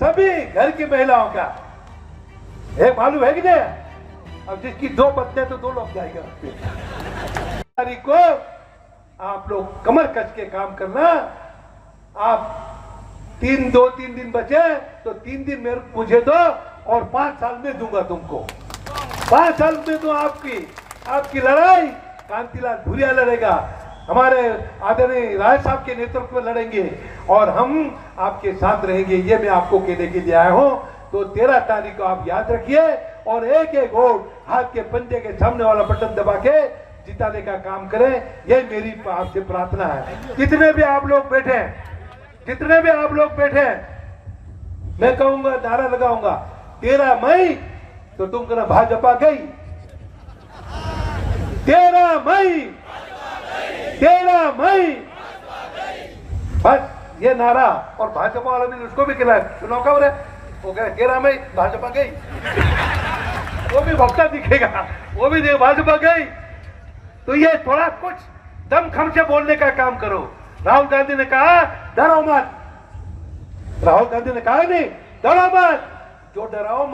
सभी घर की महिलाओं का एक मालूम है कि नहीं। अब जिसकी 2 पत्नी तो 2 लोग जाएगा। तारीख को आप लोग कमर कस के काम करना। आप 3 दिन बचे तो 3 दिन मुझे दो और 5 साल में दूंगा तुमको। 5 साल में तो आपकी लड़ाई कांतिलाल भूरिया लड़ेगा, हमारे आदरणीय राय साहब के नेतृत्व में लड़ेंगे और हम आपके साथ रहेंगे। ये मैं आपको कहने के लिए आया हूं। तो 13 तारीख को आप याद रखिए और एक एक वोट हाथ के पंजे के सामने वाला बटन दबा के जिताने का काम करें। ये मेरी आपसे प्रार्थना है। जितने भी आप लोग बैठे मैं कहूंगा, नारा लगाऊंगा 13 मई तो तुम कहना भाजपा गई। 13 मई बस ये नारा। और भाजपा वाला भी उसको भी खिलाए, चुनाव कब रहे वो कहे 13 मई भाजपा गई। वो भी भक्ता दिखेगा, वो भी भाजपा गई। तो ये थोड़ा कुछ दमखम से बोलने का काम करो। राहुल गांधी ने कहा डरो मत, राहुल गांधी ने कहा नहीं डरो मत, जो डराओ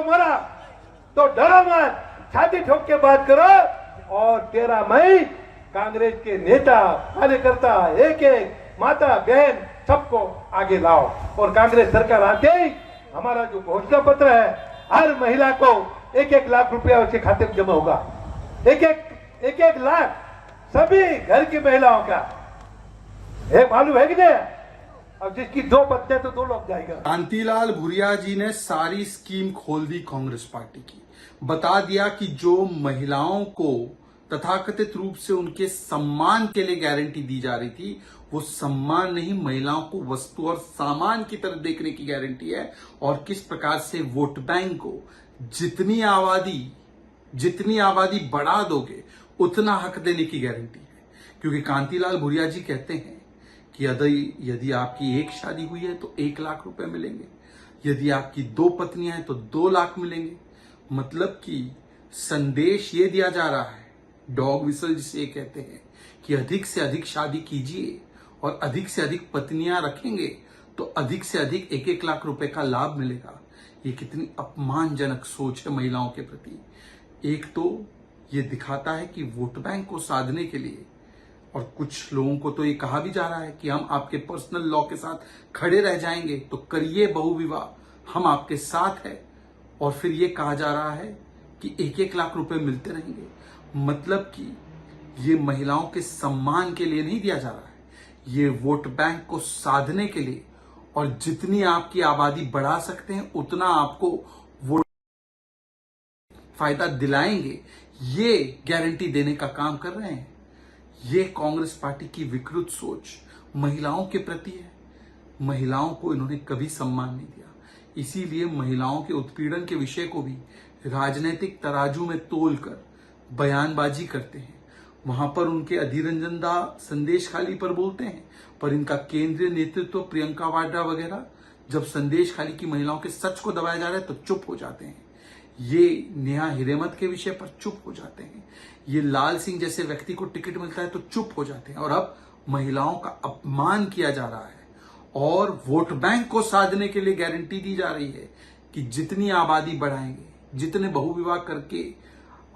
मरा तो डरो मत, छाती ठोक के बात करो। और 13 मई कांग्रेस के नेता कार्यकर्ता एक एक माता बहन सबको आगे लाओ और कांग्रेस सरकार आते ही हमारा जो घोषणा पत्र है हर महिला को 1-1 लाख रुपया उसके खाते में जमा होगा। एक लाख सभी घर की महिलाओं का। एक मालूम है कि नहीं। अब जिसकी 2 पत्नी तो 2 लोग जाएगा। कांतिलाल भूरिया जी ने सारी स्कीम खोल दी कांग्रेस पार्टी की। बता दिया कि जो महिलाओं को तथाकथित रूप से उनके सम्मान के लिए गारंटी दी जा रही थी, वो सम्मान नहीं, महिलाओं को वस्तु और सामान की तरह देखने की गारंटी है। और किस प्रकार से वोट बैंक को जितनी आबादी बढ़ा दोगे उतना हक देने की गारंटी है। क्योंकि कांतिलाल भूरिया जी कहते हैं कि यदि आपकी 1 शादी हुई है तो 1 लाख रुपए मिलेंगे, यदि आपकी 2 पत्नियां हैं तो 2 लाख मिलेंगे। मतलब कि संदेश ये दिया जा रहा है, डॉग विसल जिसे कहते हैं, कि अधिक से अधिक शादी कीजिए और अधिक से अधिक पत्नियां रखेंगे तो अधिक से अधिक 1-1 लाख रुपए का लाभ मिलेगा। ये कितनी अपमानजनक सोच है महिलाओं के प्रति। एक तो ये दिखाता है कि वोट बैंक को साधने के लिए, और कुछ लोगों को तो ये कहा भी जा रहा है कि हम आपके पर्सनल लॉ के साथ खड़े रह जाएंगे तो करिए बहुविवाह, हम आपके साथ है। और फिर ये कहा जा रहा है कि 1-1 लाख रुपए मिलते रहेंगे। मतलब कि ये महिलाओं के सम्मान के लिए नहीं दिया जा रहा है, ये वोट बैंक को साधने के लिए, और जितनी आपकी आबादी बढ़ा सकते हैं उतना आपको वोट फायदा दिलाएंगे, ये गारंटी देने का काम कर रहे हैं। ये कांग्रेस पार्टी की विकृत सोच महिलाओं के प्रति है। महिलाओं को इन्होंने कभी सम्मान नहीं दिया, इसीलिए महिलाओं के उत्पीड़न के विषय को भी राजनीतिक तराजू में तोलकर बयानबाजी करते हैं। वहां पर उनके अधीर रंजन दा संदेश खाली पर बोलते हैं, पर इनका केंद्रीय नेतृत्व प्रियंका वाड्रा वगैरह जब संदेश खाली की महिलाओं के सच को दबाया जा रहा है तो चुप हो जाते हैं। ये नेहा हिरेमत के विषय पर चुप हो जाते हैं। ये लाल सिंह जैसे व्यक्ति को टिकट मिलता है तो चुप हो जाते हैं। और अब महिलाओं का अपमान किया जा रहा है और वोट बैंक को साधने के लिए गारंटी दी जा रही है कि जितनी आबादी बढ़ाएंगे, जितने बहुविवाह करके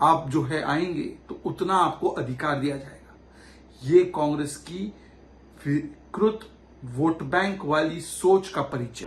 आप जो है आएंगे तो उतना आपको अधिकार दिया जाएगा। ये कांग्रेस की विकृत वोट बैंक वाली सोच का परिचय।